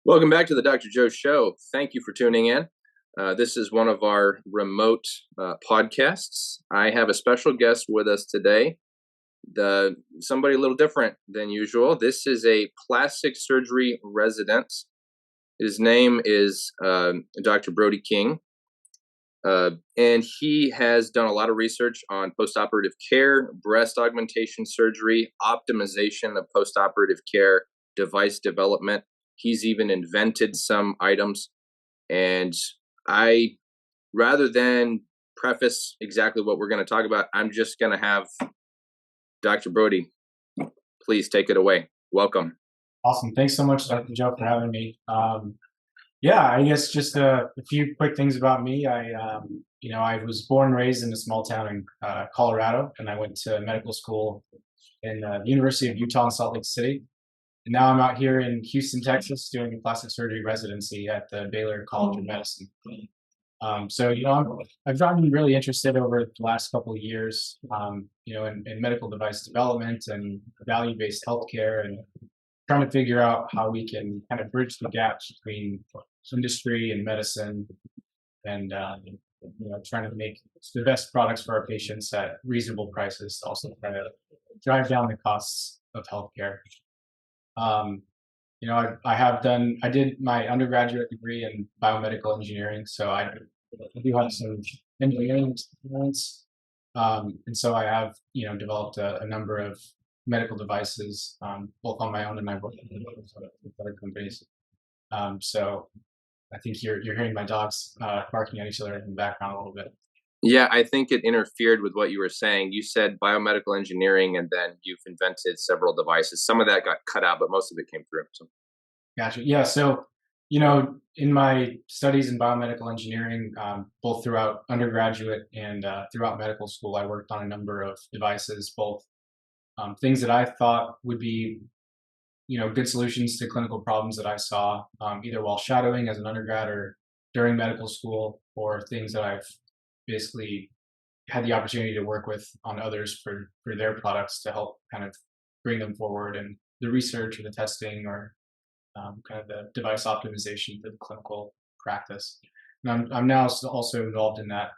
Welcome back to the Dr. Joe Show. Thank you for tuning in. This is one of our remote podcasts. I have a special guest with us today, somebody a little different than usual. This is a plastic surgery resident. His name is Dr. Brody King, and he has done a lot of research on postoperative care, breast augmentation surgery, optimization of postoperative care, device development. He's even invented some items. And rather than preface exactly what we're going to talk about, I'm just going to have Dr. Brody, please take it away. Welcome. Awesome. Thanks so much, Dr. Joe, for having me. I guess just a few quick things about me. I was born and raised in a small town in Colorado, and I went to medical school in the University of Utah in Salt Lake City. And now I'm out here in Houston, Texas, doing a plastic surgery residency at the Baylor College of Medicine. I've gotten really interested over the last couple of years, in medical device development and value-based healthcare, and trying to figure out how we can kind of bridge the gaps between industry and medicine, and trying to make the best products for our patients at reasonable prices, also trying to drive down the costs of healthcare. I did my undergraduate degree in biomedical engineering, so I do have some engineering experience. And so I have, developed a number of medical devices, both on my own, and I've worked with other companies. So I think you're hearing my dogs barking at each other in the background a little bit. Yeah, I think it interfered with what you were saying. You said biomedical engineering, and then you've invented several devices. Some of that got cut out, but most of it came through. So. Gotcha. Yeah. So, in my studies in biomedical engineering, both throughout undergraduate and throughout medical school, I worked on a number of devices, both things that I thought would be, good solutions to clinical problems that I saw, either while shadowing as an undergrad or during medical school, or things that I've basically had the opportunity to work with on others for their products to help kind of bring them forward, and the research or the testing, or kind of the device optimization for the clinical practice. And I'm now also involved in that,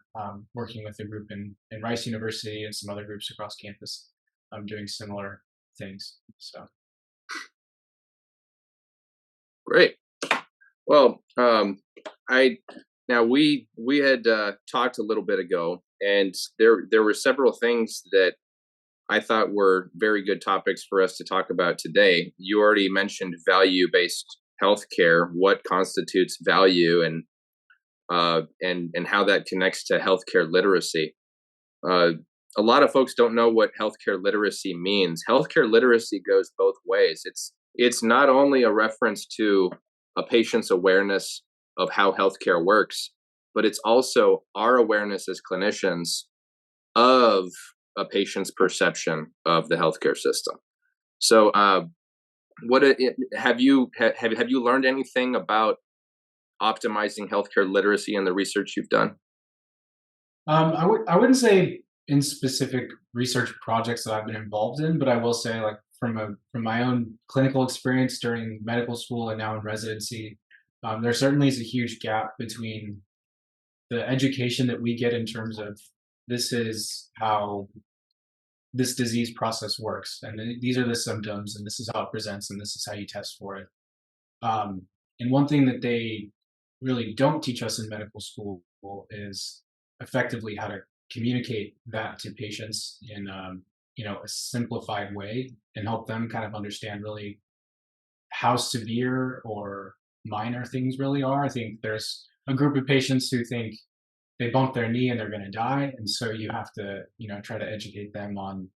working with a group in Rice University and some other groups across campus. I'm doing similar things. So Great. Well, we had talked a little bit ago, and there were several things that I thought were very good topics for us to talk about today. You already mentioned value-based healthcare, what constitutes value, and how that connects to healthcare literacy. A lot of folks don't know what healthcare literacy means. Healthcare literacy goes both ways. It's not only a reference to a patient's awareness of how healthcare works, but it's also our awareness as clinicians of a patient's perception of the healthcare system. So, have you learned anything about optimizing healthcare literacy in the research you've done? I wouldn't say in specific research projects that I've been involved in, but I will say, like, from my own clinical experience during medical school and now in residency, there certainly is a huge gap between the education that we get in terms of this is how this disease process works, and these are the symptoms, and this is how it presents, and this is how you test for it. And one thing that they really don't teach us in medical school is effectively how to communicate that to patients in a simplified way, and help them kind of understand really how severe or minor things really are. I think there's a group of patients who think they bump their knee and they're going to die, and so you have to try to educate them on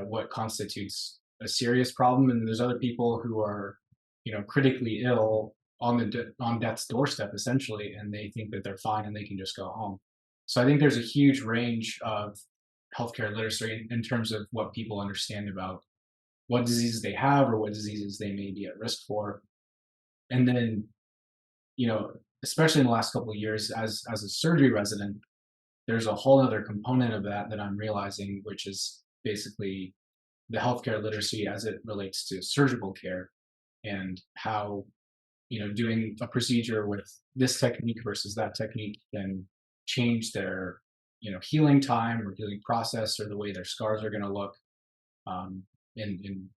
what constitutes a serious problem. And there's other people who are critically ill on death's doorstep essentially, and they think that they're fine and they can just go home. So I think there's a huge range of healthcare literacy in terms of what people understand about what diseases they have or what diseases they may be at risk for. And then, especially in the last couple of years as a surgery resident, there's a whole other component of that I'm realizing, which is basically the healthcare literacy as it relates to surgical care, and how doing a procedure with this technique versus that technique can change their, healing time or healing process or the way their scars are going to look, um, in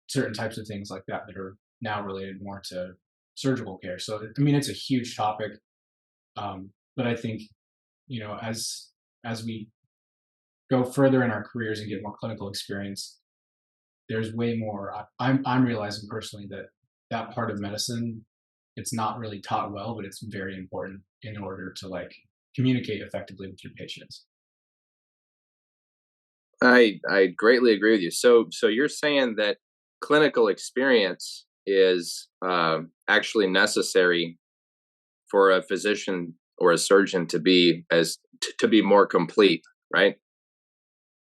certain types of things like that that are now related more to surgical care. So, I mean, it's a huge topic, but I think, as we go further in our careers and get more clinical experience, there's way more. I'm realizing personally that that part of medicine, it's not really taught well, but it's very important in order to like communicate effectively with your patients. I greatly agree with you. So you're saying that clinical experience is actually necessary for a physician or a surgeon to be to be more complete, right?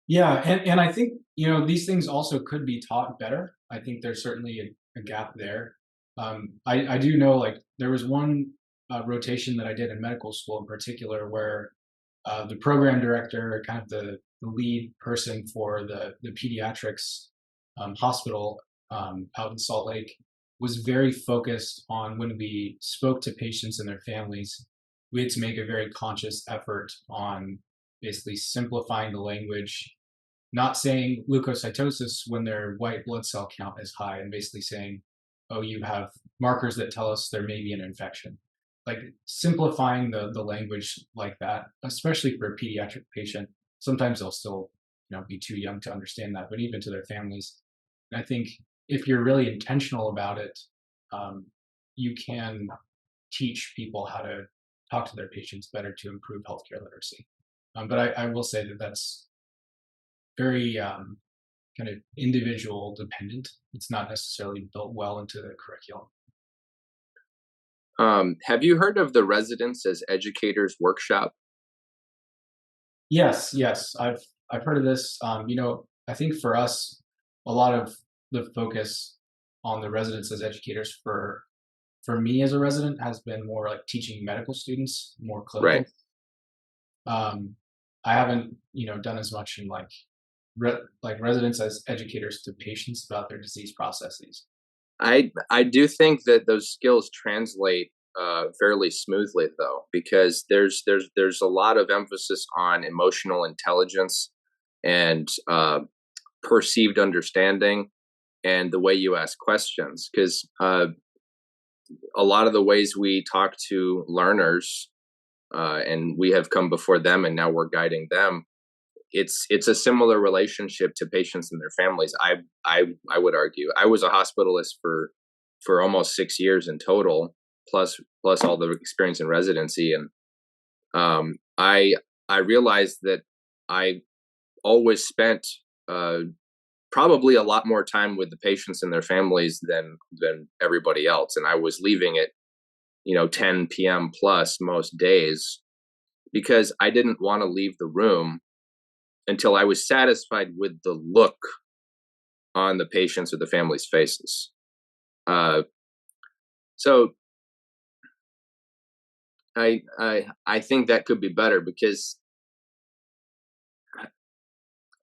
Yeah, and I think these things also could be taught better. I think there's certainly a gap there. I do know like there was one rotation that I did in medical school in particular where the program director, kind of the lead person for the pediatrics hospital out in Salt Lake, was very focused on when we spoke to patients and their families. We had to make a very conscious effort on basically simplifying the language, not saying leukocytosis when their white blood cell count is high, and basically saying, oh, you have markers that tell us there may be an infection. Like simplifying the language like that, especially for a pediatric patient. Sometimes they'll still, be too young to understand that, but even to their families. And I think if you're really intentional about it, um, you can teach people how to talk to their patients better to improve healthcare literacy. But I will say that that's very kind of individual dependent. It's not necessarily built well into the curriculum. Have you heard of the Residents as Educators workshop? Yes, yes, I've heard of this. I think for us, a lot of the focus on the residents as educators for me as a resident has been more like teaching medical students more Right. clinical. Um, I haven't done as much in like like residents as educators to patients about their disease processes. I do think that those skills translate fairly smoothly though, because there's a lot of emphasis on emotional intelligence and perceived understanding and the way you ask questions. Because a lot of the ways we talk to learners, and we have come before them, and now we're guiding them. It's a similar relationship to patients and their families. I would argue. I was a hospitalist for almost 6 years in total, plus all the experience in residency, and I realized that I always spent uh, probably a lot more time with the patients and their families than everybody else, and I was leaving at 10 p.m. plus most days because I didn't want to leave the room until I was satisfied with the look on the patients or the families' faces. Uh, so I think that could be better because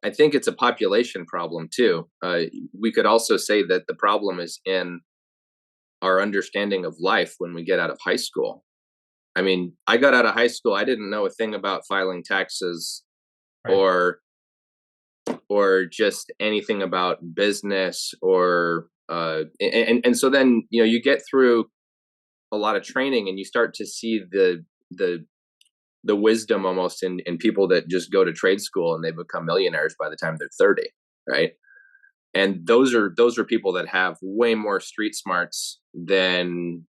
I think it's a population problem too. We could also say that the problem is in our understanding of life when we get out of high school. I mean, I got out of high school, I didn't know a thing about filing taxes Right. or just anything about business or and so then you get through a lot of training and you start to see the the wisdom almost in people that just go to trade school and they become millionaires by the time they're 30, right? And those are people that have way more street smarts than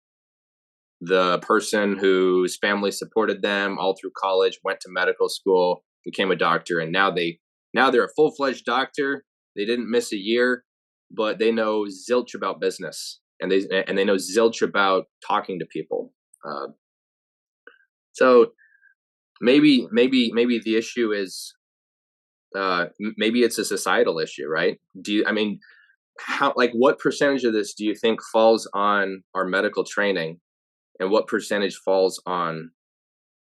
the person whose family supported them all through college, went to medical school, became a doctor, and now they're a full-fledged doctor. They didn't miss a year, but they know zilch about business, and they know zilch about talking to people. Uh, so maybe the issue is maybe it's a societal issue, right? I mean, how, like, what percentage of this do you think falls on our medical training, and what percentage falls on,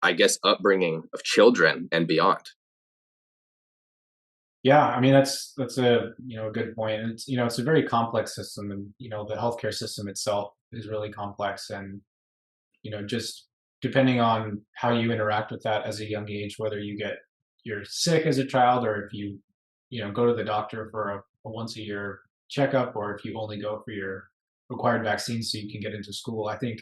I guess, upbringing of children and beyond? Yeah, I mean that's a a good point. And it's it's a very complex system, and the healthcare system itself. is really complex, and just depending on how you interact with that as a young age, whether you're sick as a child, or if you go to the doctor for a once a year checkup, or if you only go for your required vaccines so you can get into school. I think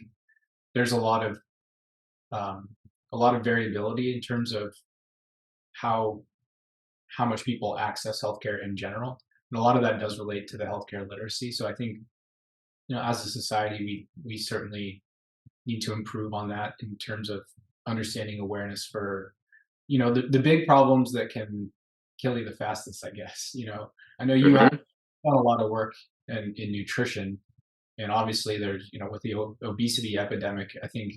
there's um, a lot of variability in terms of how how much people access healthcare in general, and a lot of that does relate to the healthcare literacy. So I think as a society, we certainly need to improve on that in terms of understanding awareness for the big problems that can kill you the fastest, I guess. I know you have Hmm. done a lot of work in nutrition, and obviously there's with the obesity epidemic, I think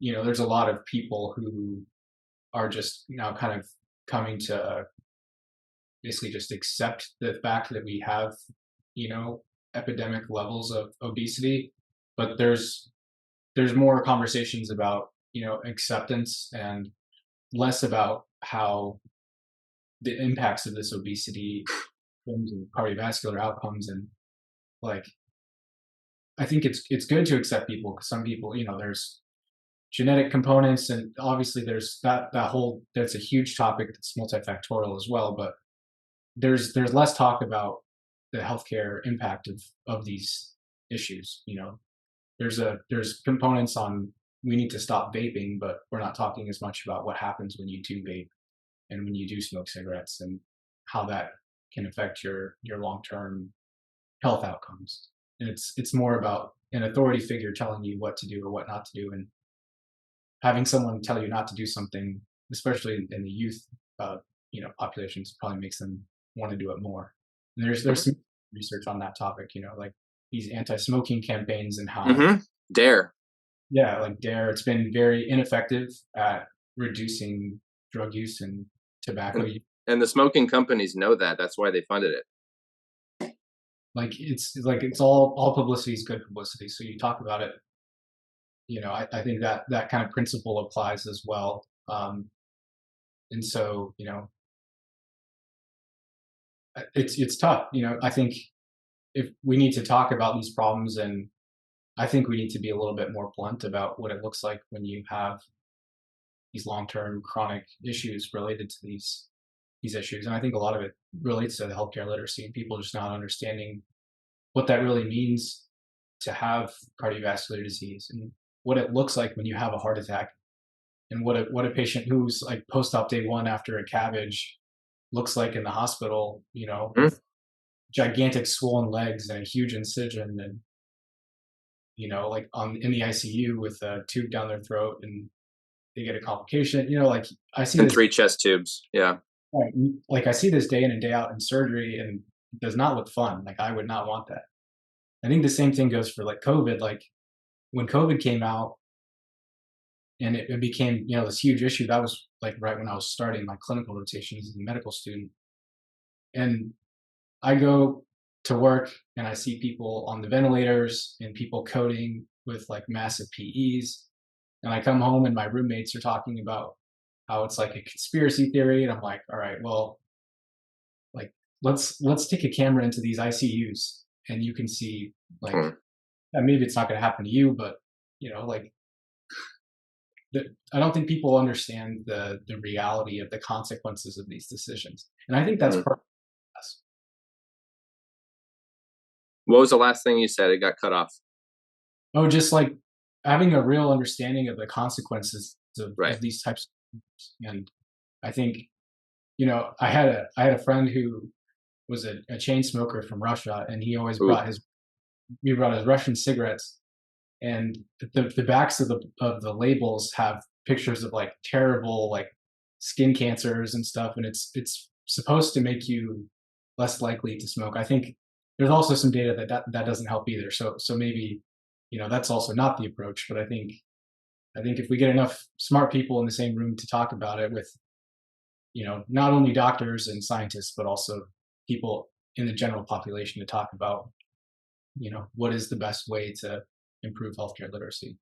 there's a lot of people who are just now kind of coming to basically just accept the fact that we have epidemic levels of obesity, but there's more conversations about acceptance and less about how the impacts of this obesity in terms of cardiovascular outcomes. And like I think it's good to accept people, because some people, there's genetic components, and obviously there's that whole that's a huge topic that's multifactorial as well. But there's less talk about the healthcare impact of these issues. There's components on we need to stop vaping, but we're not talking as much about what happens when you do vape and when you do smoke cigarettes, and how that can affect your long-term health outcomes. And it's more about an authority figure telling you what to do or what not to do, and having someone tell you not to do something, especially in the youth, populations, probably makes them want to do it more. And there's some research on that topic, like these anti-smoking campaigns, and how Hmm. Dare. yeah, like Dare, it's been very ineffective at reducing drug use and tobacco And use. and the smoking companies know that. That's why they funded it. It's all publicity is good publicity. So you talk about it, I think that kind of principle applies as well. And so, it's tough. I think if we need to talk about these problems, and I think we need to be a little bit more blunt about what it looks like when you have these long-term chronic issues related to these issues. And I think a lot of it relates to the healthcare literacy and people just not understanding what that really means to have cardiovascular disease, and what it looks like when you have a heart attack, and what a patient who's like post-op day one after a cabbage looks like in the hospital, Mhm. with gigantic swollen legs and a huge incision, and like on in the ICU with a tube down their throat, and they get a complication. Like I see And this, three chest tubes. Yeah. like I see this day in and day out in surgery, and it does not look fun. Like I would not want that. I think the same thing goes for like COVID. Like when COVID came out and it became, this huge issue, that was like right when I was starting my clinical rotations as a medical student. And I go to work and I see people on the ventilators and people coding with like massive PEs. And I come home and my roommates are talking about how it's like a conspiracy theory. And I'm like, all right, well, like let's take a camera into these ICUs, and you can see like Hmm. maybe it's not going to happen to you, but like I don't think people understand the reality of the consequences of these decisions. And I think that's Hmm. part of us. What was the last thing you said? It got cut off. Oh, just like having a real understanding of the consequences Right. of these types of things. And I think, I had a friend who was a chain smoker from Russia, and Ooh. he brought his Russian cigarettes, and the backs of the labels have pictures of like terrible like skin cancers and stuff, and it's supposed to make you less likely to smoke. I think there's also some data that doesn't help either. So maybe that's also not the approach. But I think if we get enough smart people in the same room to talk about it with not only doctors and scientists, but also people in the general population to talk about what is the best way to improve healthcare literacy.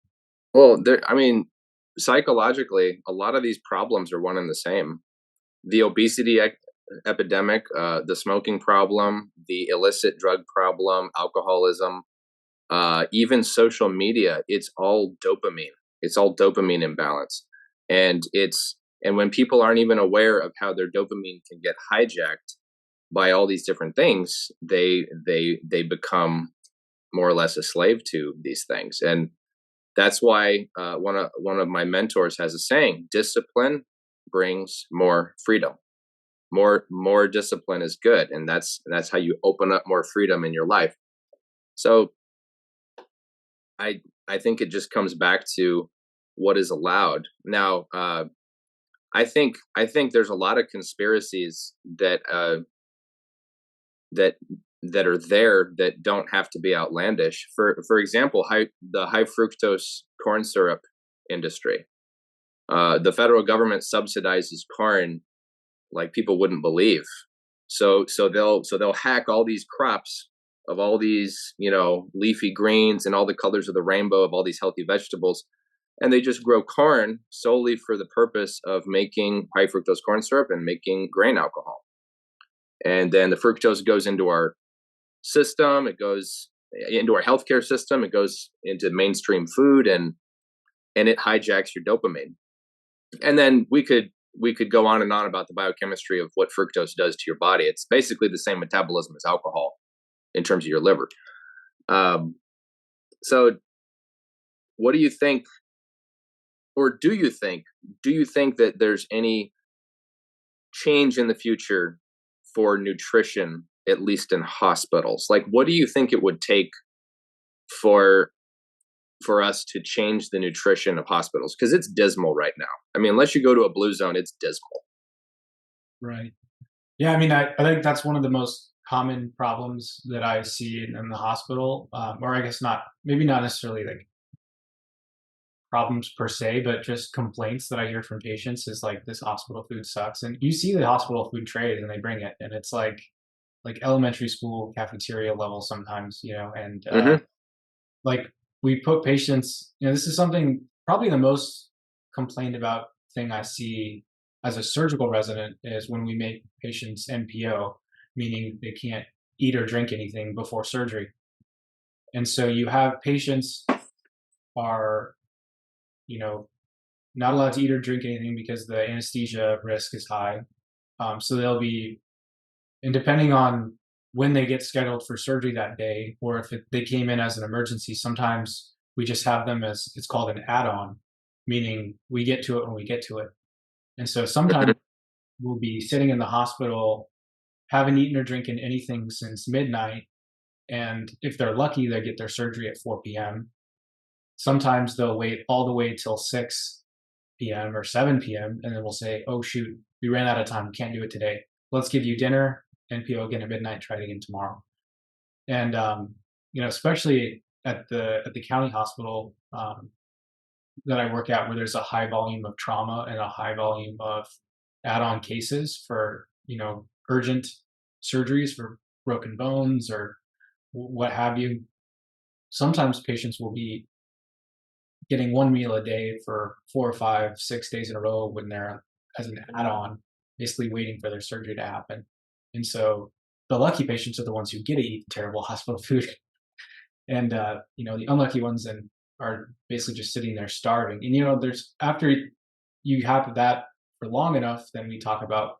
Well, I mean, psychologically, a lot of these problems are one and the same. The obesity epidemic, the smoking problem, the illicit drug problem, alcoholism. even social media, it's all dopamine. It's all dopamine imbalance, and when people aren't even aware of how their dopamine can get hijacked by all these different things, they become more or less a slave to these things. And that's why one of my mentors has a saying: discipline brings more freedom. More discipline is good, and that's how you open up more freedom in your life. So I I think it just comes back to what is allowed. Now, I think there's a lot of conspiracies that that are there that don't have to be outlandish. For example, the high fructose corn syrup industry. The federal government subsidizes corn like people wouldn't believe. So they'll hack all these crops of all these leafy greens and all the colors of the rainbow of all these healthy vegetables, and they just grow corn solely for the purpose of making high fructose corn syrup and making grain alcohol. And then the fructose goes into our system, it goes into our healthcare system, it goes into mainstream food, and it hijacks your dopamine. And then we could go on and on about the biochemistry of what fructose does to your body. It's basically the same metabolism as alcohol in terms of your liver. So what do you think, or do you think that there's any change in the future for nutrition, at least in hospitals? Like, what do you think it would take for us to change the nutrition of hospitals? Because it's dismal right now. I mean, unless you go to a blue zone, it's dismal. Right. Yeah, I mean, I think that's one of the most common problems that I see in the hospital, or I guess not, maybe not necessarily like problems per se, but just complaints that I hear from patients is like this hospital food sucks. And you see the hospital food trays and they bring it, and it's like elementary school cafeteria level sometimes, and Hmm. like we put patients, this is something probably the most complained about thing I see as a surgical resident is when we make patients NPO, meaning they can't eat or drink anything before surgery. And so you have patients are, you know, not allowed to eat or drink anything because the anesthesia risk is high. So they'll be, and depending on when they get scheduled for surgery that day, or if they came in as an emergency, sometimes we just have them as it's called an add-on, meaning we get to it when we get to it. And so sometimes Hmm. we'll be sitting in the hospital, haven't eaten or drinking anything since midnight, and if they're lucky, they get their surgery at 4 p.m. Sometimes they'll wait all the way till 6 p.m. or 7 p.m. and then we'll say, "Oh shoot, we ran out of time. We can't do it today. Let's give you dinner, NPO again at midnight. Try it again tomorrow." And especially at the county hospital that I work at, where there's a high volume of trauma and a high volume of add-on cases for urgent surgeries for broken bones or what have you. Sometimes patients will be getting one meal a day for 4 or 5, 6 days in a row when they're as an add-on, basically waiting for their surgery to happen. And so the lucky patients are the ones who get to eat terrible hospital food, and the unlucky ones then are basically just sitting there starving. And there's after you have that for long enough, then we talk about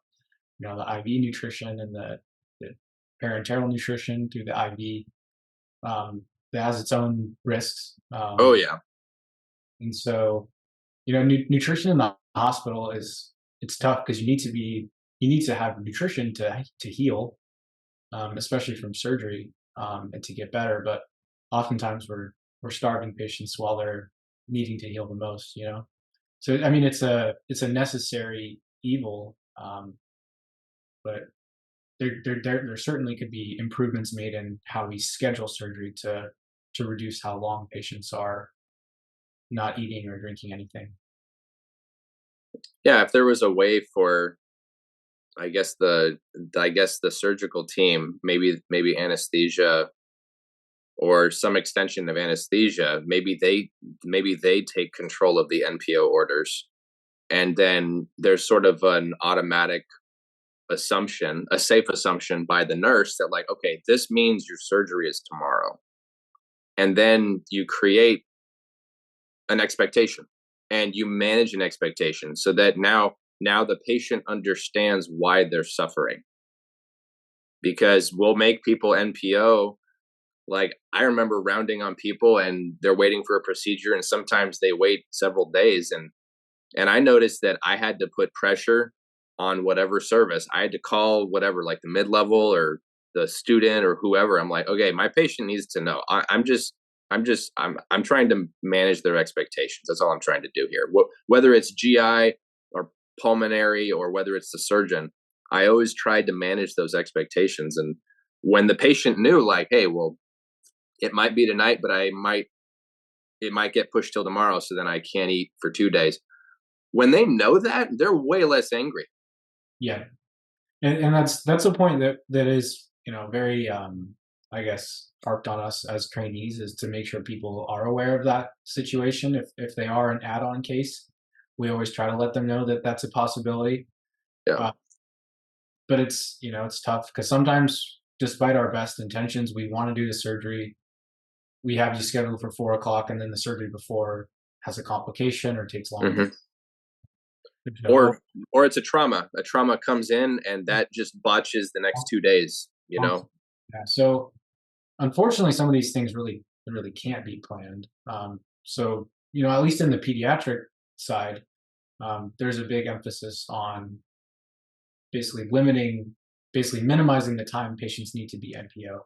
the IV nutrition and the parenteral nutrition through the IV that has its own risks. Oh yeah. And so nutrition in the hospital is it's tough because you need to have nutrition to heal, especially from surgery, and to get better. But oftentimes we're starving patients while they're needing to heal the most. So I mean it's a necessary evil, but there certainly could be improvements made in how we schedule surgery to reduce how long patients are not eating or drinking anything. Yeah, if there was a way for, I guess the surgical team, maybe anesthesia or some extension of anesthesia, maybe they take control of the NPO orders, and then there's sort of an automatic assumption, a safe assumption by the nurse that, like, okay, this means your surgery is tomorrow. and then you create an expectation and you manage an expectation so that now the patient understands why they're suffering, because we'll make people NPO. Like, I remember rounding on people and they're waiting for a procedure, and sometimes they wait several days, and I noticed that I had to put pressure on whatever service. I had to call whatever, like the mid-level or the student or whoever. I'm like, okay, my patient needs to know. I'm trying to manage their expectations. That's all I'm trying to do here. Whether it's GI or pulmonary or whether it's the surgeon, I always tried to manage those expectations. And when the patient knew, like, hey, well, it might be tonight, but it might get pushed till tomorrow, so then I can't eat for 2 days. When they know that, they're way less angry. Yeah, and that's a point that is, very, I guess, harped on us as trainees, is to make sure people are aware of that situation. If they are an add-on case, we always try to let them know that that's a possibility. Yeah. Uh, but it's tough because sometimes, despite our best intentions, we want to do the surgery. We have you scheduled for 4 o'clock, and then the surgery before has a complication or takes longer Hmm. to show. Or it's a trauma. A trauma comes in and that just botches the next 2 days. You know. Yeah. So unfortunately, some of these things really can't be planned. So at least in the pediatric side, there's a big emphasis on basically minimizing the time patients need to be NPO.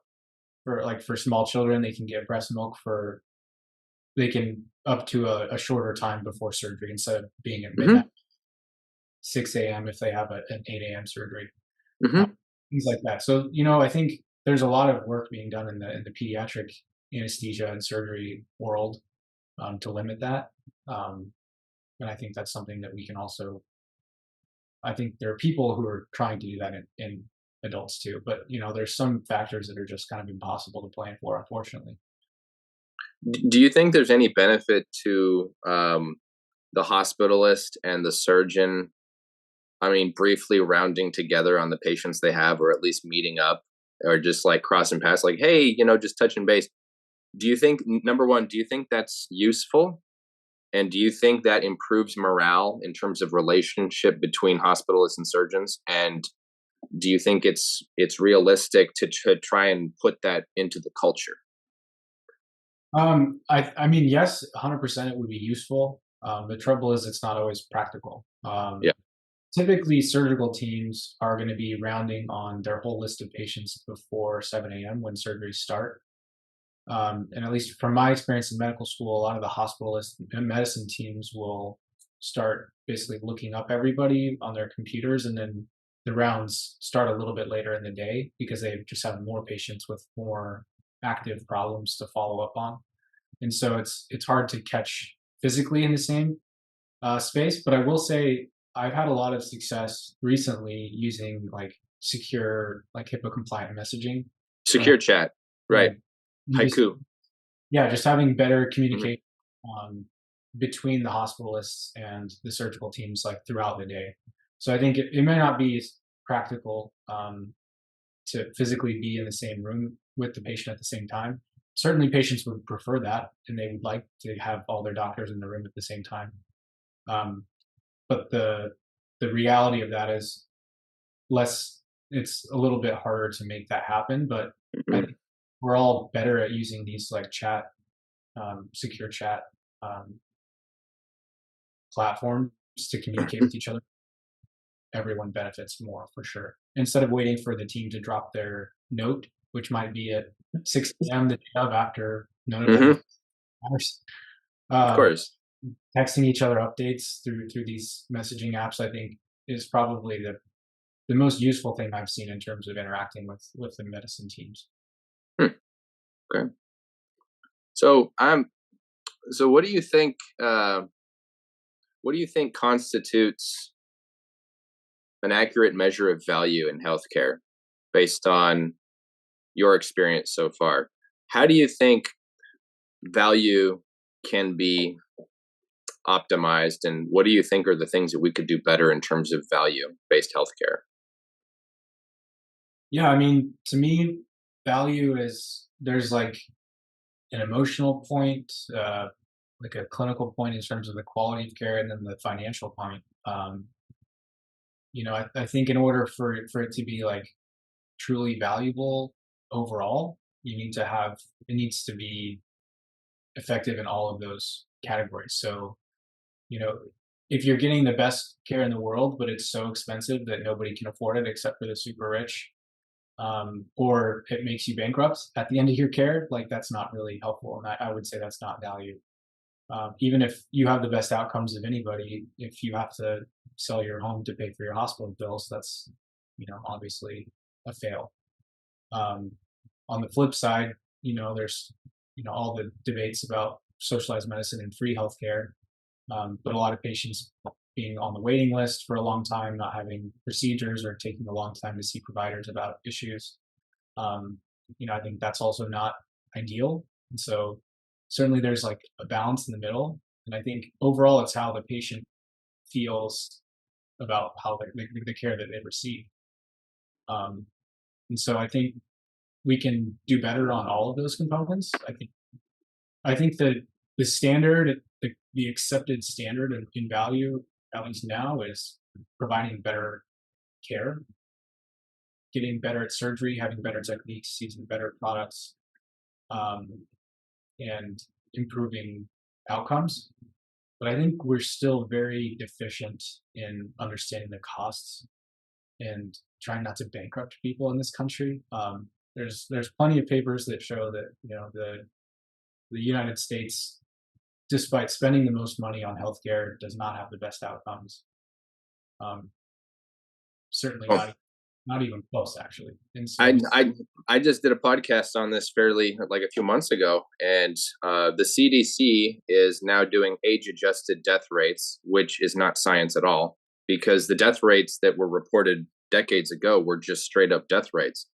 For small children, they can get breast milk for they can up to a shorter time before surgery instead of being at midnight, Hmm. 6 a.m. if they have an 8 a.m. surgery, uh, Hmm. things like that. So I think there's a lot of work being done in the pediatric anesthesia and surgery world, to limit that. Um, and I think that's something that we can also. I think there are people who are trying to do that in adults too, but there's some factors that are just kind of impossible to plan for, unfortunately. Do you think there's any benefit to the hospitalist and the surgeon? I mean, briefly rounding together on the patients they have, or at least meeting up, or just like crossing paths, like, hey, just touching base. Do you think, number one, do you think that's useful? And do you think that improves morale in terms of relationship between hospitalists and surgeons? And do you think it's realistic to try and put that into the culture? I mean, yes, 100% it would be useful. The trouble is it's not always practical. Yeah. Typically, surgical teams are going to be rounding on their whole list of patients before 7 a.m. when surgeries start. And at least from my experience in medical school, a lot of the hospitalist and medicine teams will start basically looking up everybody on their computers, and then the rounds start a little bit later in the day because they just have more patients with more active problems to follow up on. And so it's hard to catch physically in the same space. But I will say I've had a lot of success recently using like secure, like HIPAA compliant messaging. And Secure chat. yeah, Right. you just Haiku. just having better Hmm. communication, between the hospitalists and the surgical teams like throughout the day. So I think it may not be practical, to physically be in the same room with the patient at the same time. Certainly, patients would prefer that, and they would like to have all their doctors in the room at the same time. Um, but the reality of that is less. It's a little bit harder to make that happen. But I Hmm. think we're all better at using these like secure chat, um, platforms to communicate with each other. Everyone benefits more for sure. Instead of waiting for the team to drop their note, which might be at 6 a.m. the day of after none of them Hmm. matters. Of Um, course. Texting each other updates through these messaging apps, I think, is probably the most useful thing I've seen in terms of interacting with the medicine teams. Hmm. Okay. So so what do you think constitutes an accurate measure of value in healthcare based on your experience so far? How do you think value can be optimized, and what do you think are the things that we could do better in terms of value based healthcare? Yeah, I mean, to me, value is there's like an emotional point, like a clinical point in terms of the quality of care, and then the financial point. I think in order for it to be like truly valuable overall, it needs to be effective in all of those categories. So, you know, if you're getting the best care in the world, but it's so expensive that nobody can afford it except for the super rich, or it makes you bankrupt at the end of your care, like that's not really helpful. And I would say that's not value. Even if you have the best outcomes of anybody, if you have to sell your home to pay for your hospital bills, that's, obviously a fail. Um, on the flip side, there's, all the debates about socialized medicine and free healthcare, but a lot of patients being on the waiting list for a long time, not having procedures or taking a long time to see providers about issues. Um, I think that's also not ideal. And so certainly there's like a balance in the middle. And I think overall it's how the patient feels about how the care that they receive. Um, and so I think we can do better on all of those components. I think that the standard, the accepted standard in value, at least now, is providing better care, getting better at surgery, having better techniques, using better products, um, and improving outcomes. But I think we're still very deficient in understanding the costs and trying not to bankrupt people in this country. There's plenty of papers that show that the United States, despite spending the most money on healthcare, does not have the best outcomes. Um, Certainly Oh, not even close, actually. And I, so, I I just did a podcast on this fairly like a few months ago, and the CDC is now doing age-adjusted death rates, which is not science at all, because the death rates that were reported decades ago were just straight up death rates.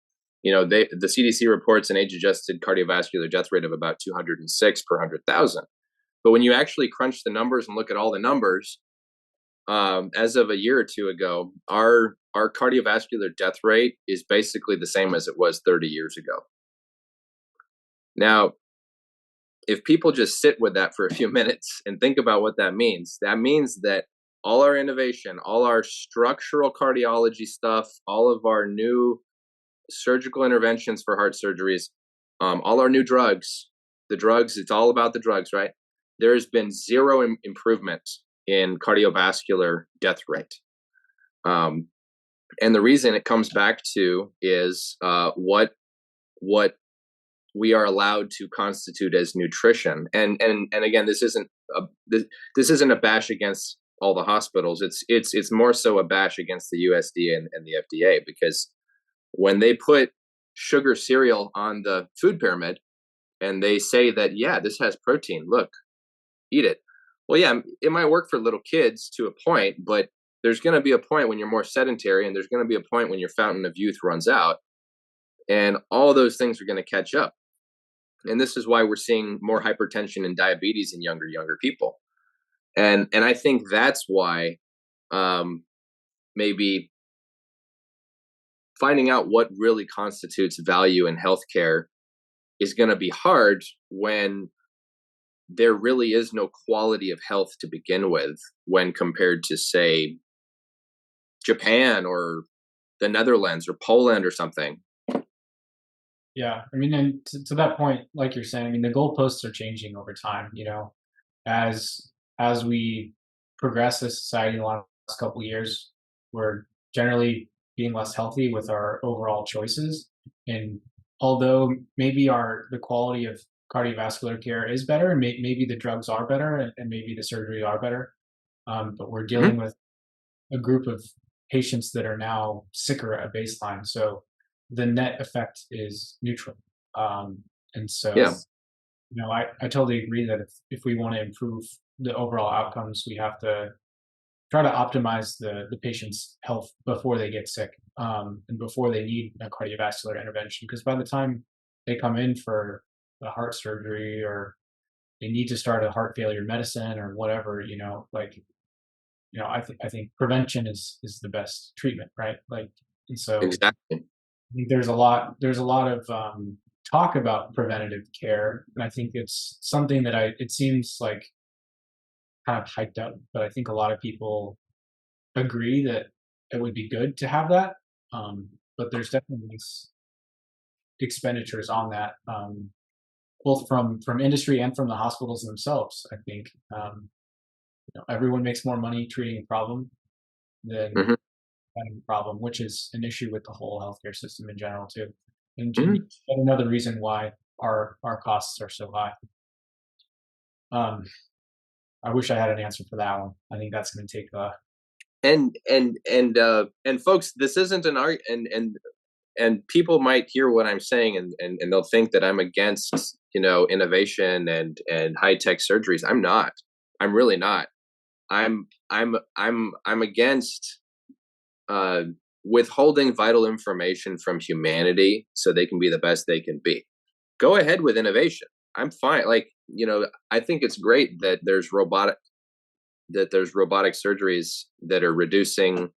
The CDC reports an age-adjusted cardiovascular death rate of about 206 per 100,000. But when you actually crunch the numbers and look at all the numbers, as of a year or two ago, our cardiovascular death rate is basically the same as it was 30 years ago. Now, if people just sit with that for a few minutes and think about what that means that all our innovation, all our structural cardiology stuff, all of our new surgical interventions for heart surgeries, all our new drugs, it's all about the drugs, right? There has been zero improvement in cardiovascular death rate. And the reason it comes back to is what we are allowed to constitute as nutrition. And again, this isn't a bash against all the hospitals. It's more so a bash against the USDA and the FDA, because when they put sugar cereal on the food pyramid and they say that, yeah, this has protein, look, eat it. Well, yeah, it might work for little kids to a point, but there's going to be a point when you're more sedentary, and there's going to be a point when your fountain of youth runs out, and all those things are going to catch up. And this is why we're seeing more hypertension and diabetes in younger people. And I think that's why maybe finding out what really constitutes value in healthcare is going to be hard when there really is no quality of health to begin with, when compared to, say, Japan or the Netherlands or Poland or something. yeah, I mean, and to that point, like you're saying, I mean, the goalposts are changing over time. As as we progress as society in the last couple of years, we're generally being less healthy with our overall choices. And although maybe the quality of cardiovascular care is better, and maybe the drugs are better, and maybe the surgery are better, but we're dealing Mm-hmm. with a group of patients that are now sicker at baseline. So the net effect is neutral. And so, Yeah, I totally agree that if we want to improve the overall outcomes, we have to try to optimize the patient's health before they get sick, and before they need a cardiovascular intervention. Because by the time they come in for a heart surgery, or they need to start a heart failure medicine or whatever, I think prevention is the best treatment, right? Like, and so exactly. I think there's a lot of talk about preventative care, and I think it's something that it seems like kind of hyped up, but I think a lot of people agree that it would be good to have that. But there's definitely expenditures on that, both from industry and from the hospitals themselves. I think everyone makes more money treating a problem than Hmm. having a problem, which is an issue with the whole healthcare system in general too. And Hmm. another reason why our costs are so high. Um, I wish I had an answer for that one. I think that's going to take And folks, this isn't an art, and people might hear what I'm saying, and they'll think that I'm against innovation and high tech surgeries. I'm not. I'm really not. I'm against uh, withholding vital information from humanity so they can be the best they can be. Go ahead with innovation. I'm fine. Like, I think it's great that there's robotic surgeries that are reducing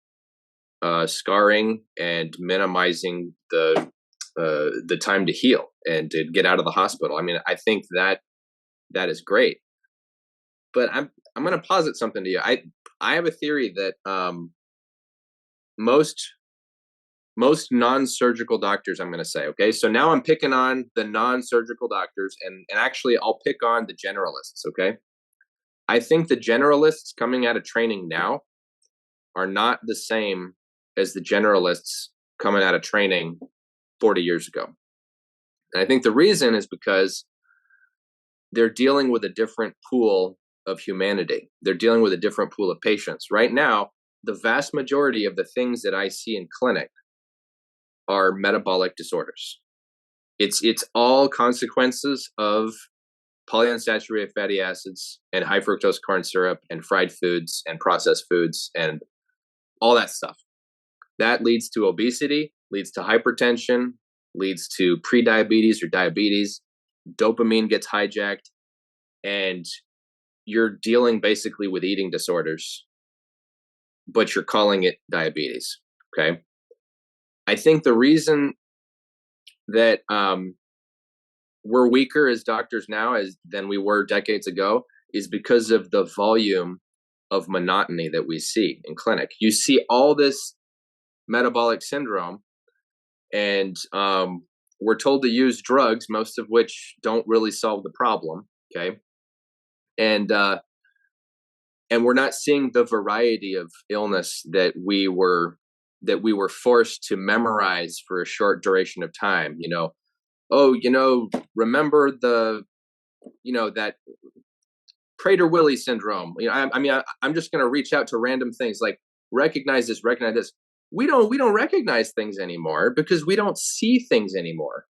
scarring and minimizing the time to heal and to get out of the hospital. I mean, I think that is great. But I'm going to posit something to you. I have a theory that most most non-surgical doctors, I'm going to say, okay, so now I'm picking on the non-surgical doctors, and actually I'll pick on the generalists. Okay, I think the generalists coming out of training now are not the same as the generalists coming out of training 40 years ago. And I think the reason is because they're dealing with a different pool of humanity. They're dealing with a different pool of patients. Right now, the vast majority of the things that I see in clinic are metabolic disorders. It's all consequences of polyunsaturated fatty acids and high fructose corn syrup and fried foods and processed foods and all that stuff. That leads to obesity, leads to hypertension, leads to prediabetes or diabetes. Dopamine gets hijacked, and you're dealing basically with eating disorders, but you're calling it diabetes. Okay. I think the reason that we're weaker as doctors now than we were decades ago is because of the volume of monotony that we see in clinic. You see all this metabolic syndrome, and we're told to use drugs, most of which don't really solve the problem. Okay, and and we're not seeing the variety of illness that we were forced to memorize for a short duration of time. Oh, remember that Prader-Willi syndrome. I'm just going to reach out to random things like recognize this, recognize this. We don't recognize things anymore because we don't see things anymore.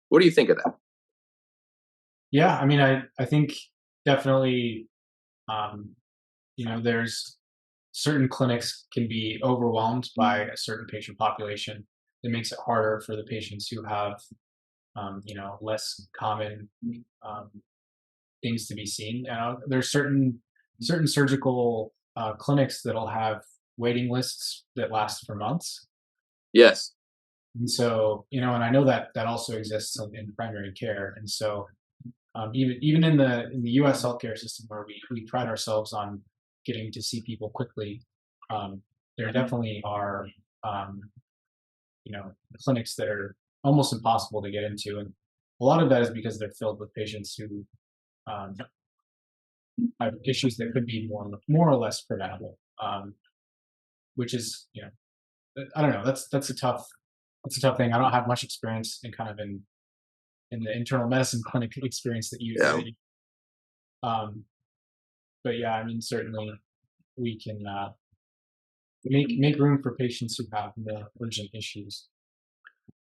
What do you think of that? Yeah, I mean, I think definitely, um, there's certain clinics can be overwhelmed by a certain patient population. It makes it harder for the patients who have, less common um, things to be seen. There's certain surgical clinics that'll have waiting lists that last for months. Yes. And so, and I know that that also exists in primary care. And so, even in the U.S. healthcare system, where we pride ourselves on getting to see people quickly, there definitely are um, clinics that are almost impossible to get into, and a lot of that is because they're filled with patients who um, have issues that could be more or less preventable. Which is, I don't know. That's a tough thing. I don't have much experience in kind of in the internal medicine clinic experience that you Yeah. that you but yeah, I mean, certainly we can make room for patients who have more urgent issues.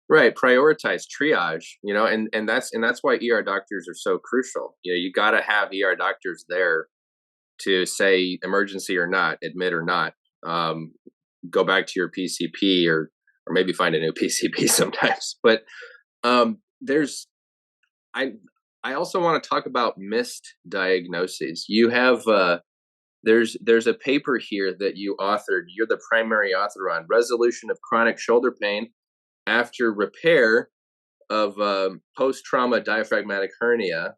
Right. Prioritize triage. And that's why ER doctors are so crucial. You got to have ER doctors there to say emergency or not, admit or not. Um, Go back to your PCP, or maybe find a new PCP sometimes. But there's I I also want to talk about missed diagnoses. You have there's a paper here that you authored. You're the primary author on resolution of chronic shoulder pain after repair of post-trauma diaphragmatic hernia,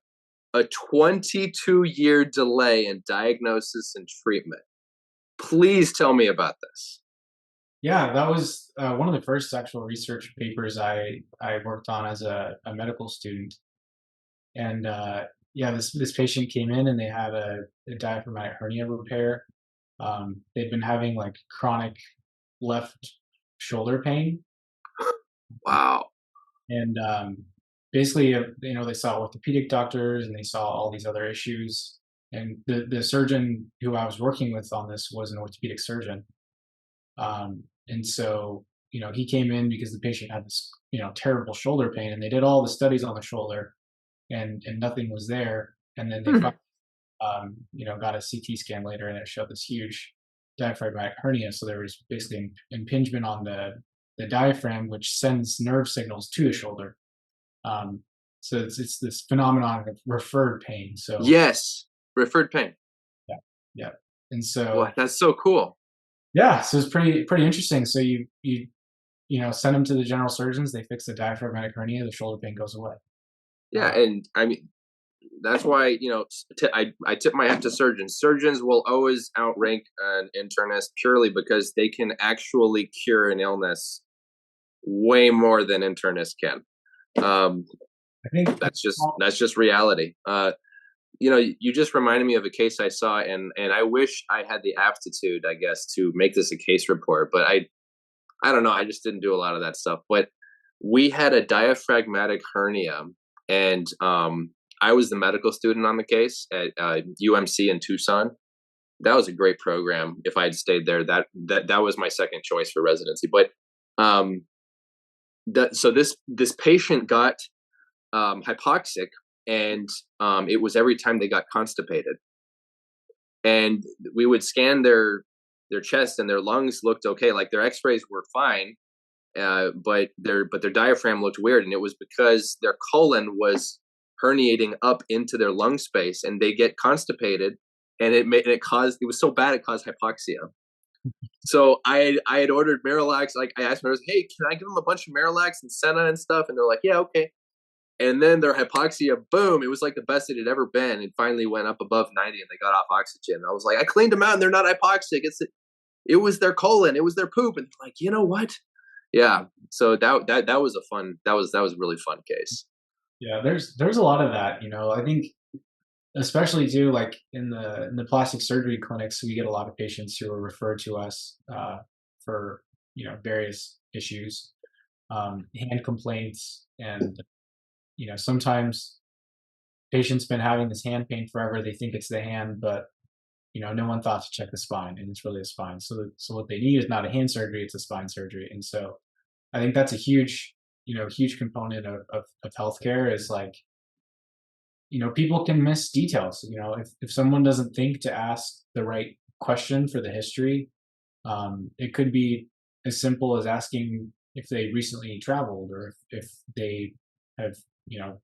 a 22-year delay in diagnosis and treatment. Please tell me about this. Yeah, that was one of the first actual research papers I worked on as a medical student. And yeah, this patient came in and they had a diaphragmatic hernia repair. They'd been having like chronic left shoulder pain, Wow. and basically, they saw orthopedic doctors and they saw all these other issues. And the surgeon who I was working with on this was an orthopedic surgeon. And so, he came in because the patient had this, terrible shoulder pain, and they did all the studies on the shoulder, and nothing was there. And then they Hmm. finally, got a CT scan later, and it showed this huge diaphragmatic hernia. So there was basically impingement on the diaphragm, which sends nerve signals to the shoulder. Um, so it's this phenomenon of referred pain. So Yes, referred pain. yeah, yeah, and Wow, so that's so cool. yeah, so it's pretty interesting. So send them to the general surgeons. They fix the diaphragmatic hernia. The shoulder pain goes away. Yeah, Uh, and I mean that's why I tip my hat to surgeons. Surgeons will always outrank an internist purely because they can actually cure an illness way more than internists can. Um, I think that's just reality. You just reminded me of a case I saw, and I wish I had the aptitude, I guess, to make this a case report, but I don't know, I just didn't do a lot of that stuff. But we had a diaphragmatic hernia, and I was the medical student on the case at UMC in Tucson. That was a great program. If I had stayed there, that was my second choice for residency. But um, so this patient got hypoxic, and it was every time they got constipated. And we would scan their chest, and their lungs looked okay, like their X-rays were fine, but their diaphragm looked weird, and it was because their colon was herniating up into their lung space, and they get constipated, and it was so bad it caused hypoxia. So I had ordered Miralax. Like I asked my nurse, hey, can I give them a bunch of Miralax and Senna and stuff? And they're like, yeah, okay. And then their hypoxia, boom, it was like the best it had ever been. It finally went up above 90 and they got off oxygen. I was like, I cleaned them out and they're not hypoxic. It was their colon, it was their poop. And they're like, you know what? Yeah. So that was a fun that was a really fun case. yeah, there's a lot of that. I think especially too, like in the plastic surgery clinics, we get a lot of patients who are referred to us for various issues, hand complaints, and sometimes patients been having this hand pain forever. They think it's the hand, but no one thought to check the spine, and it's really the spine. So what they need is not a hand surgery; it's a spine surgery. And so I think that's a huge component of healthcare is like, people can miss details. If someone doesn't think to ask the right question for the history, it could be as simple as asking if they recently traveled, or if they have, you know,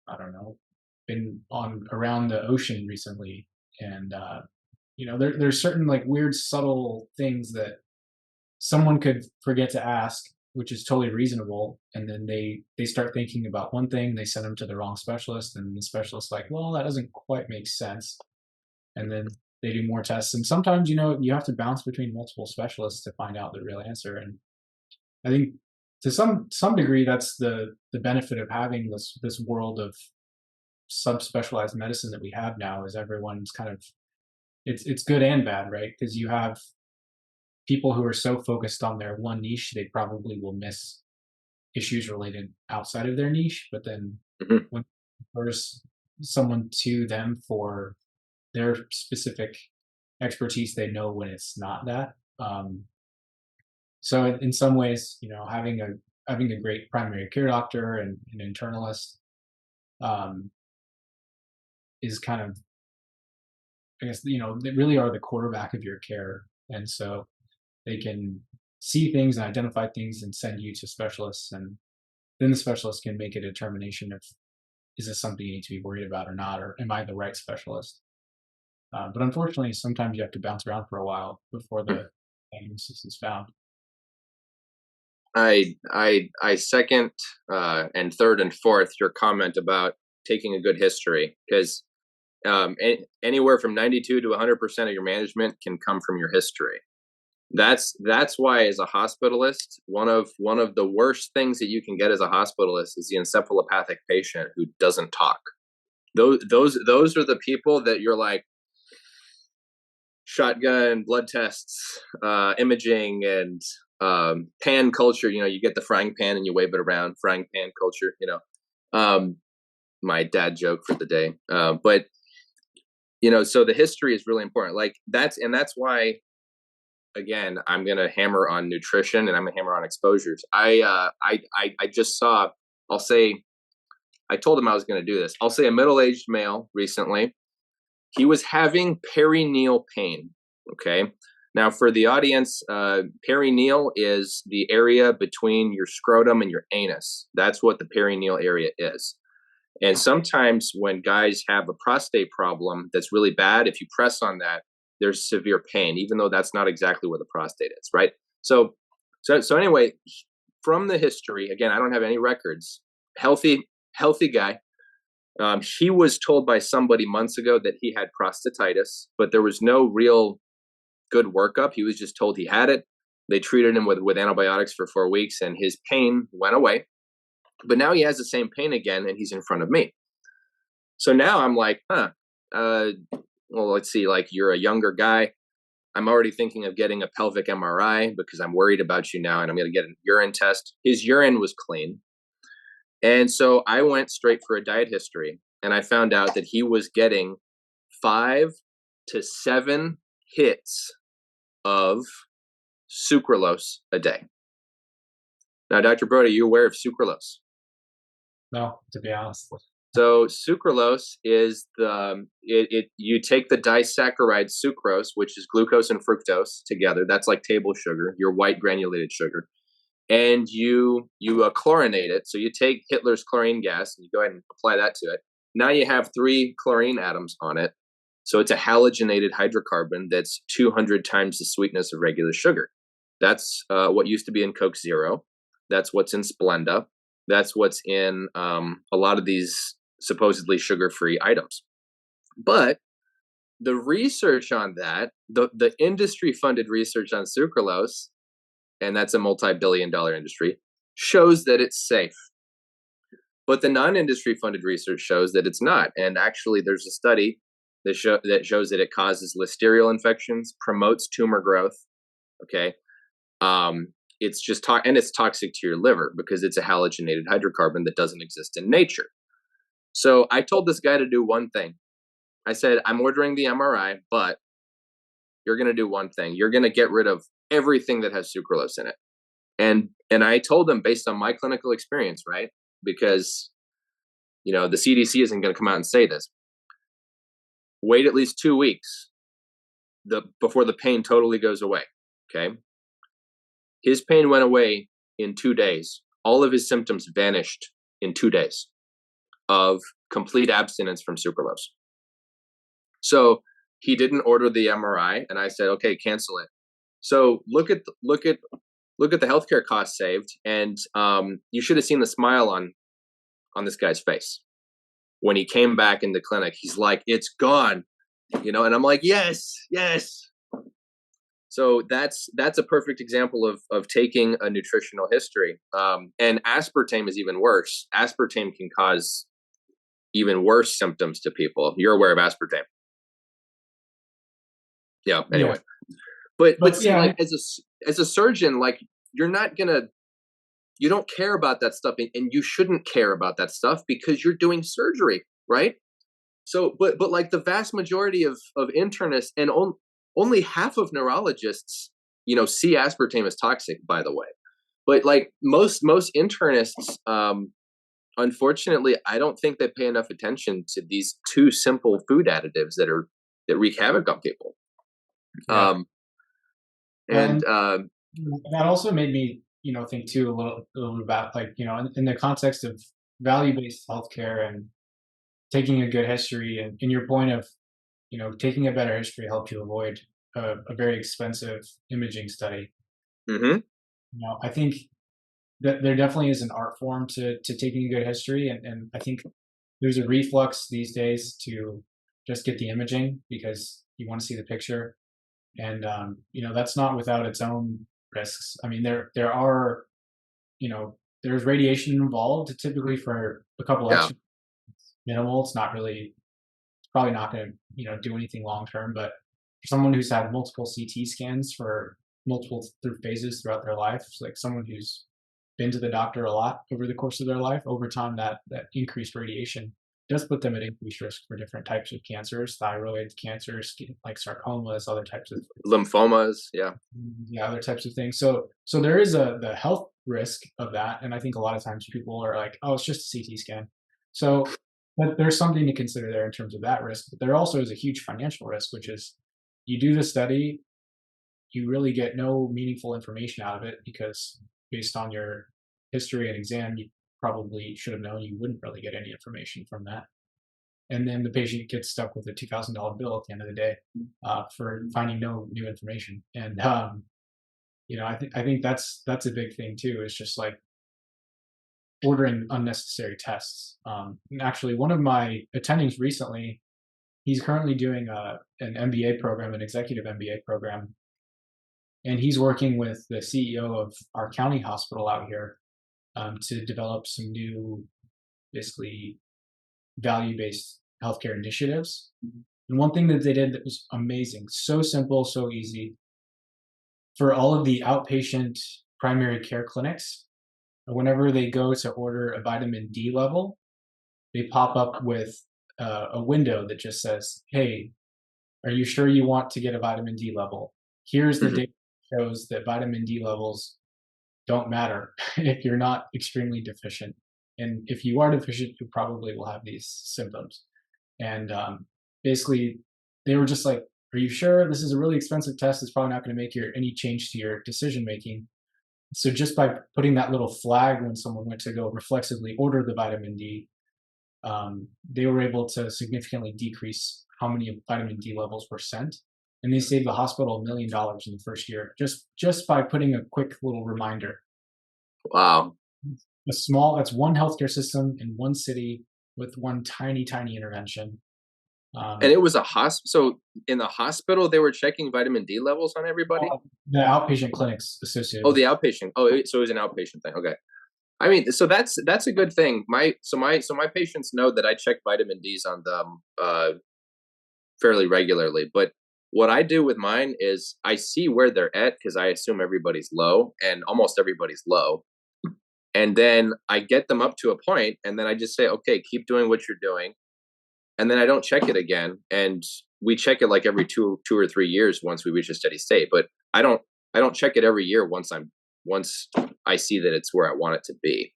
I don't know, been on around the ocean recently. And, there's certain like weird, subtle things that someone could forget to ask, which is totally reasonable. And then they start thinking about one thing, they send them to the wrong specialist, and the specialist's like, well, that doesn't quite make sense. And then they do more tests. And sometimes, you have to bounce between multiple specialists to find out the real answer. And I think to some degree, that's the benefit of having this world of subspecialized medicine that we have now, is everyone's kind of, it's good and bad, right? Because you have people who are so focused on their one niche, they probably will miss issues related outside of their niche. But then Mhm. when there's someone to them for their specific expertise, they know when it's not that. So in some ways, having a great primary care doctor and an internalist um, is kind of, I guess, they really are the quarterback of your care. And so they can see things and identify things and send you to specialists, and then the specialist can make a determination of, is this something you need to be worried about or not, or am I the right specialist? But unfortunately, sometimes you have to bounce around for a while before the diagnosis is found. I second and third and fourth your comment about taking a good history, because anywhere from 92 to 100% of your management can come from your history. That's why, as a hospitalist, one of the worst things that you can get as a hospitalist is the encephalopathic patient who doesn't talk. Those are the people that you're like, shotgun blood tests, imaging, and pan culture. You get the frying pan and you wave it around. Frying pan culture. My dad joke for the day. But so the history is really important. Like that's why, again, I'm gonna hammer on nutrition and I'm gonna hammer on exposures. I just saw. I'll say. I told him I was going to do this. I'll say a middle-aged male recently. He was having perineal pain. Okay. Now, for the audience, perineal is the area between your scrotum and your anus. That's what the perineal area is. And sometimes when guys have a prostate problem that's really bad, if you press on that, there's severe pain, even though that's not exactly where the prostate is, right? So anyway, from the history, again, I don't have any records. Healthy guy. He was told by somebody months ago that he had prostatitis, but there was no real good workup. He was just told he had it. They treated him with antibiotics for 4 weeks, and his pain went away. But now he has the same pain again, and he's in front of me. So now I'm like, well, let's see, like, you're a younger guy. I'm already thinking of getting a pelvic MRI because I'm worried about you now, and I'm going to get a urine test. His urine was clean. And so I went straight for a diet history, and I found out that he was getting 5 to 7 hits of sucralose a day. Now, Dr. Brody, are you aware of sucralose? No, to be honest. So sucralose is you take the disaccharide sucrose, which is glucose and fructose together. That's like table sugar, your white granulated sugar. And you chlorinate it. So you take Hitler's chlorine gas and you go ahead and apply that to it. Now you have 3 chlorine atoms on it. So it's a halogenated hydrocarbon that's 200 times the sweetness of regular sugar. That's what used to be in Coke Zero. That's what's in Splenda. That's what's in a lot of these supposedly sugar-free items. But the research on that, the industry-funded research on sucralose, and that's a multi-billion-dollar industry, shows that it's safe. But the non-industry funded research shows that it's not. And actually, there's a study that shows that it causes listeria infections, promotes tumor growth. Okay, it's just and it's toxic to your liver because it's a halogenated hydrocarbon that doesn't exist in nature. So I told this guy to do one thing. I said, I'm ordering the MRI, but you're going to do one thing. You're going to get rid of everything that has sucralose in it. And I told them, based on my clinical experience, right? Because, the CDC isn't going to come out and say this. Wait at least 2 weeks before the pain totally goes away. Okay. His pain went away in 2 days. All of his symptoms vanished in 2 days of complete abstinence from sucralose. So he didn't order the MRI, and I said, okay, cancel it. So look at the healthcare costs saved, and you should have seen the smile on this guy's face when he came back in the clinic. He's like, "It's gone," and I'm like, "Yes, yes." So that's a perfect example of taking a nutritional history. And aspartame is even worse. Aspartame can cause even worse symptoms to people. You're aware of aspartame? Yeah. Anyway. Yeah. But see, yeah, like, as a surgeon, like, you don't care about that stuff, and you shouldn't care about that stuff because you're doing surgery, right? So, but like the vast majority of internists and only half of neurologists, see aspartame as toxic, by the way. But like most internists, unfortunately, I don't think they pay enough attention to these 2 simple food additives that wreak havoc on people. yeah. And that also made me, think too a little bit about, like, in the context of value-based healthcare and taking a good history, and in your point of, taking a better history helped you avoid a very expensive imaging study. mm-hmm. I think that there definitely is an art form to taking a good history, and I think there's a reflux these days to just get the imaging because you want to see the picture, and that's not without its own risks. I mean, there are there's radiation involved typically for a couple Yeah. extra minimal. It's probably not going to do anything long term, but for someone who's had multiple CT scans for multiple through phases throughout their life, like someone who's been to the doctor a lot over the course of their life, over time that increased radiation does put them at increased risk for different types of cancers, thyroid cancers, like sarcomas, other types of Lymphomas. Yeah. yeah, other types of things. So there is the health risk of that, and I think a lot of times people are like, oh, it's just a CT scan. So but there's something to consider there in terms of that risk. But there also is a huge financial risk, which is you do the study, you really get no meaningful information out of it because based on your history and exam, you probably should have known you wouldn't really get any information from that. And then the patient gets stuck with a $2,000 bill at the end of the day for finding no new information. And I think that's a big thing too. Is just like ordering unnecessary tests. And actually, one of my attendings recently, he's currently doing an MBA program, an executive MBA program, and he's working with the CEO of our county hospital out here to develop some new, basically value-based healthcare initiatives. And one thing that they did that was amazing, so simple, so easy, for all of the outpatient primary care clinics, whenever they go to order a vitamin D level, they pop up with a window that just says, "Hey, are you sure you want to get a vitamin D level? Here's the Hmm. data that shows that vitamin D levels don't matter if you're not extremely deficient. And if you are deficient, you probably will have these symptoms." And basically, they were just like, "Are you sure this is a really expensive test? It's probably not going to make any change to your decision making." So just by putting that little flag when someone went to go reflexively order the vitamin D, they were able to significantly decrease how many vitamin D levels were sent, and they saved the hospital $1 million in the first year just by putting a quick little reminder. Wow. That's one healthcare system in one city with one tiny intervention. And Um, it was a hospital. So in the hospital, they were checking vitamin D levels on everybody. the outpatient clinics associated Oh, with the outpatient. Oh, so it was an outpatient thing. Okay. I mean, so that's a good thing. My patients know that I check vitamin D's on them fairly regularly. But what I do with mine is I see where they're at because I assume everybody's low, and almost everybody's low. And then I get them up to a point, and then I just say, okay, keep doing what you're doing, and then I don't check it again. And we check it like every two or 3 years once we reach a steady state. But I don't check it every year once I see that it's where I want it to be.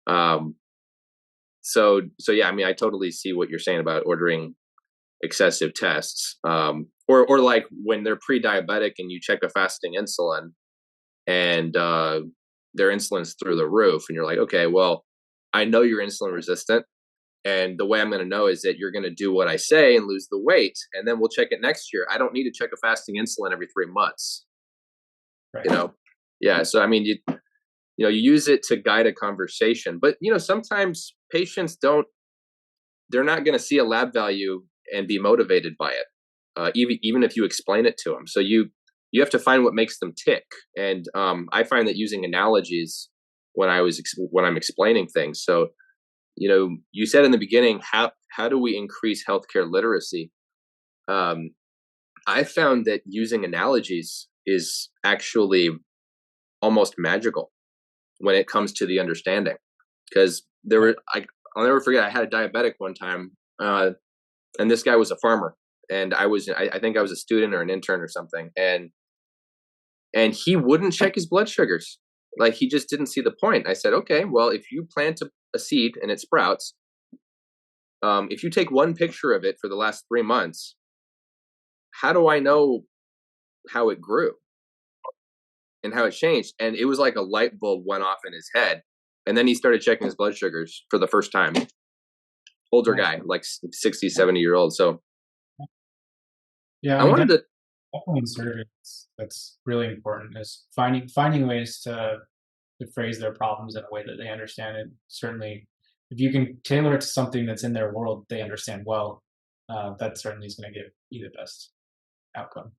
Um, so yeah, I mean, I totally see what you're saying about ordering excessive tests, or like when they're pre-diabetic and you check a fasting insulin, and their insulin's through the roof, and you're like, okay, well, I know you're insulin resistant, and the way I'm going to know is that you're going to do what I say and lose the weight, and then we'll check it next year. I don't need to check a fasting insulin every 3 months, right. you know. Yeah, so I mean, you use it to guide a conversation, but sometimes patients don't, they're not going to see a lab value and be motivated by it, even if you explain it to them. So you have to find what makes them tick. And I find that using analogies when I'm explaining things. So you said in the beginning, how do we increase healthcare literacy? Um, I found that using analogies is actually almost magical when it comes to the understanding, because I'll never forget, I had a diabetic one time, and this guy was a farmer, and I think I was a student or an intern or something, and he wouldn't check his blood sugars. Like, he just didn't see the point. I said, okay, well, if you plant a seed and it sprouts, if you take one picture of it for the last 3 months, how do I know how it grew and how it changed? And it was like a light bulb went off in his head, and then he started checking his blood sugars for the first time. Older Right. guy, like 60, 70-year old. So Yeah, I I mean, wanted to, definitely in surgery, that's really important is finding ways to to phrase their problems in a way that they understand it. Certainly, if you can tailor it to something that's in their world they understand well, that certainly is going to give you the best outcome.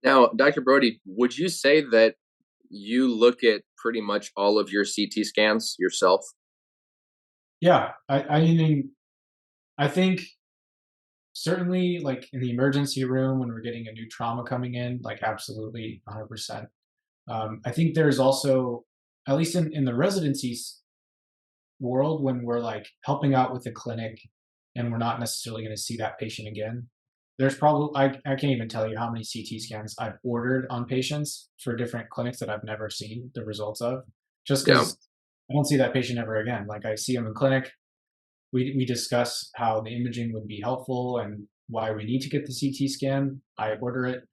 Now, Dr. Brody, would you say that you look at pretty much all of your CT scans yourself? Yeah, I mean, I think certainly like in the emergency room when we're getting a new trauma coming in, like absolutely 100%. I think there's also, at least in the residencies world, when we're like helping out with the clinic and we're not necessarily going to see that patient again, there's probably, I can't even tell you how many CT scans I've ordered on patients for different clinics that I've never seen the results of, just Yeah. because I don't see that patient ever again. Like I see them in clinic, we discuss how the imaging would be helpful and why we need to get the CT scan. I order it,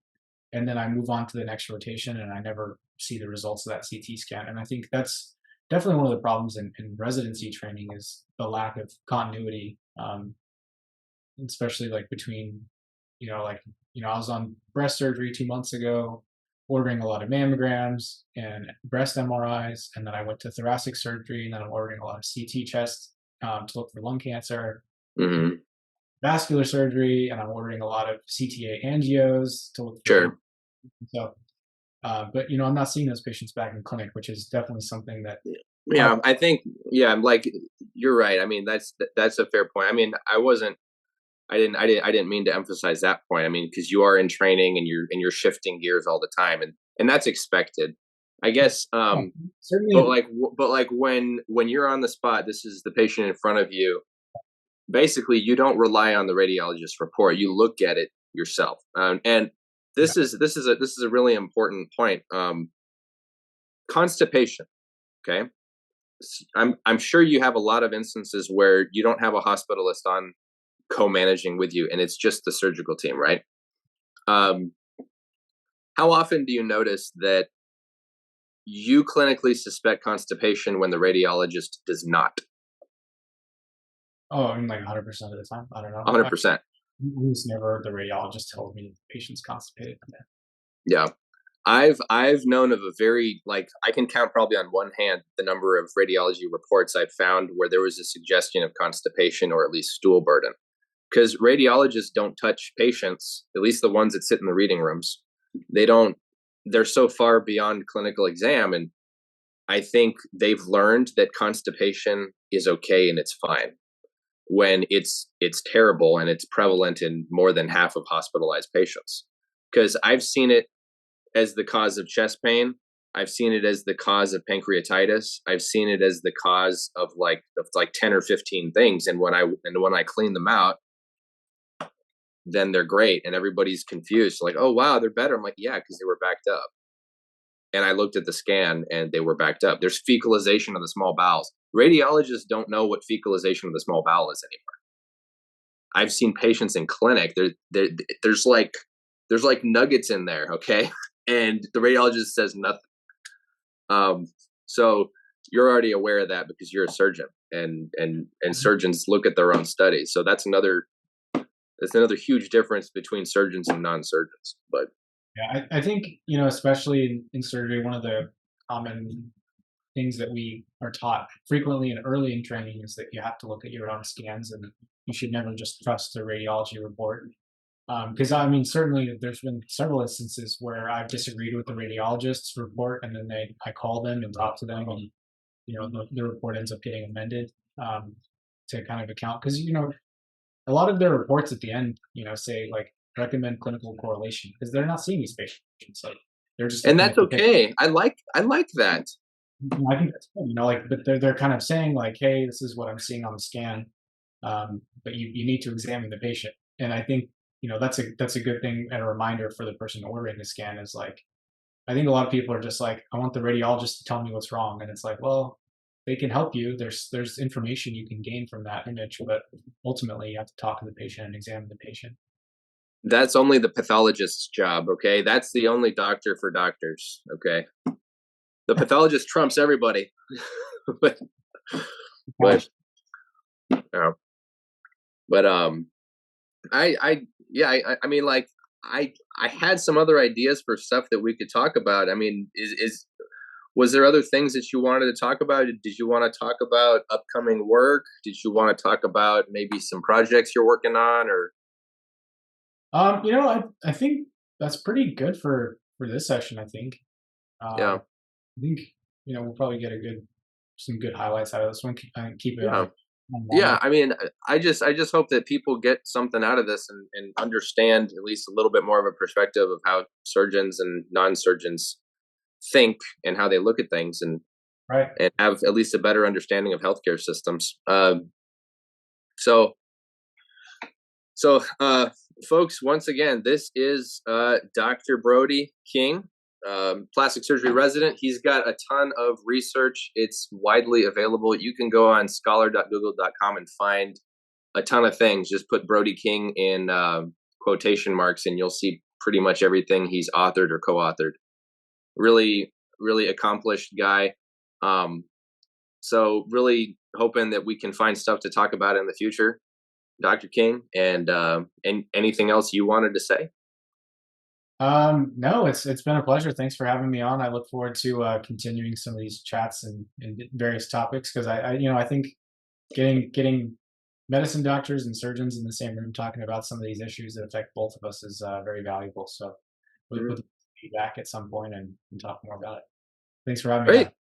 and then I move on to the next rotation, and I never see the results of that CT scan. And I think that's definitely one of the problems in residency training is the lack of continuity, especially like between, like I was on breast surgery 2 months ago, ordering a lot of mammograms and breast MRIs, and then I went to thoracic surgery, and then I'm ordering a lot of CT chest to look for lung cancer, Hmm. vascular surgery, and I'm ordering a lot of CTA angios to look for. Sure. So, but I'm not seeing those patients back in clinic, which is definitely something that I Yeah, I think, yeah, like you're right. I mean, that's a fair point. I mean, I didn't mean to emphasize that point. I mean, because you are in training and you're shifting gears all the time, and that's expected, I guess. But certainly. like when you're on the spot, this is the patient in front of you. Basically, you don't rely on the radiologist report. You look at it yourself, and Yeah. this is a really important point. Constipation. Okay, I'm sure you have a lot of instances where you don't have a hospitalist on co-managing with you, and it's just the surgical team, right? Um, how often do you notice that you clinically suspect constipation when the radiologist does not? Oh, I mean, like 100% of the time. I don't know. 100%. Almost never the radiologist told me the patient's constipated. Yeah. I've known of a very, like, I can count probably on one hand the number of radiology reports I've found where there was a suggestion of constipation or at least stool burden. Because radiologists don't touch patients, at least the ones that sit in the reading rooms. They don't, they're so far beyond clinical exam. And I think they've learned that constipation is okay and it's fine when it's terrible and it's prevalent in more than half of hospitalized patients. Because I've seen it as the cause of chest pain. I've seen it as the cause of pancreatitis. I've seen it as the cause of like 10 or 15 things. And when I clean them out, then they're great. And everybody's confused. Like, oh wow, they're better. I'm like, yeah, because they were backed up. And I looked at the scan and they were backed up. There's fecalization of the small bowels. Radiologists don't know what fecalization of the small bowel is anymore. I've seen patients in clinic. There's like nuggets in there, okay? And the radiologist says nothing. So you're already aware of that because you're a surgeon, and surgeons look at their own studies. So that's another huge difference between surgeons and non-surgeons. But Yeah, I think, especially in surgery, one of the common things that we are taught frequently and early in training is that you have to look at your own scans and you should never just trust the radiology report. Because I mean, certainly there's been several instances where I've disagreed with the radiologist's report, and then I call them and talk to them, and the report ends up getting amended to kind of account because a lot of their reports at the end, say like recommend clinical correlation because they're not seeing these patients, like they're just and looking that's at the picture. okay. I like that. I think that's good, like, but they're kind of saying like, hey, this is what I'm seeing on the scan, but you need to examine the patient, and I think that's a good thing and a reminder for the person ordering the scan is like, I think a lot of people are just like, I want the radiologist to tell me what's wrong, and it's like, well, they can help you. There's information you can gain from that image, but ultimately you have to talk to the patient and examine the patient. That's only the pathologist's job, okay? That's the only doctor for doctors, okay? The pathologist trumps everybody. but Yeah. but uh, but I yeah, I mean, like, I had some other ideas for stuff that we could talk about. I mean, is Was there other things that you wanted to talk about? Did you want to talk about upcoming work? Did you want to talk about maybe some projects you're working on, or I think that's pretty good for this session. I think. yeah, I think we'll probably get some good highlights out of this one. Keep it yeah, on yeah? longer. I mean, I just hope that people get something out of this and understand at least a little bit more of a perspective of how surgeons and non-surgeons think and how they look at things, Right. and have at least a better understanding of healthcare systems. So So, folks, once again, this is Dr. Brody King, plastic surgery resident. He's got a ton of research. It's widely available. You can go on scholar.google.com and find a ton of things. Just put Brody King in quotation marks, and you'll see pretty much everything he's authored or co-authored. Really, really accomplished guy. Um, so, really hoping that we can find stuff to talk about in the future. Dr. King, and anything else you wanted to say? No, it's been a pleasure. Thanks for having me on. I look forward to continuing some of these chats and various topics because I think getting medicine doctors and surgeons in the same room talking about some of these issues that affect both of us is very valuable. So Mhm. would be back at some point and talk more about it. Thanks for having me on. Great,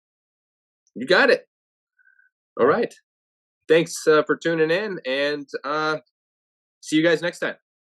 you got it. All Bye. right. Thanks for tuning in, and see you guys next time.